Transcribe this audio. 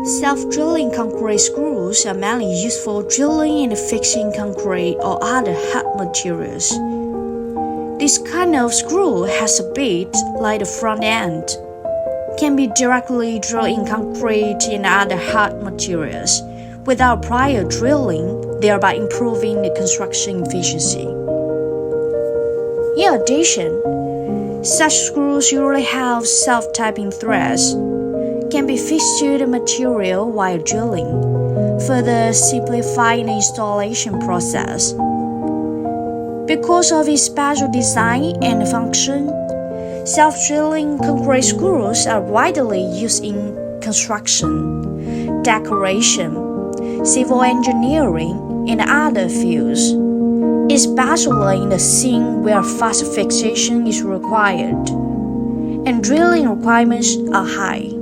Self-drilling concrete screws are mainly used for drilling and fixing concrete or other hard materials. This kind of screw has a bit like the front end, can be directly drilled in concrete and other hard materials without prior drilling, thereby improving the construction efficiency. In addition, such screws usually have self-tapping threads, can be fixed to the material while drilling, further simplifying the installation process. Because of its special design and function, self-drilling concrete screws are widely used in construction, decoration, civil engineering, and other fields, especially in the scene where fast fixation is required and drilling requirements are high.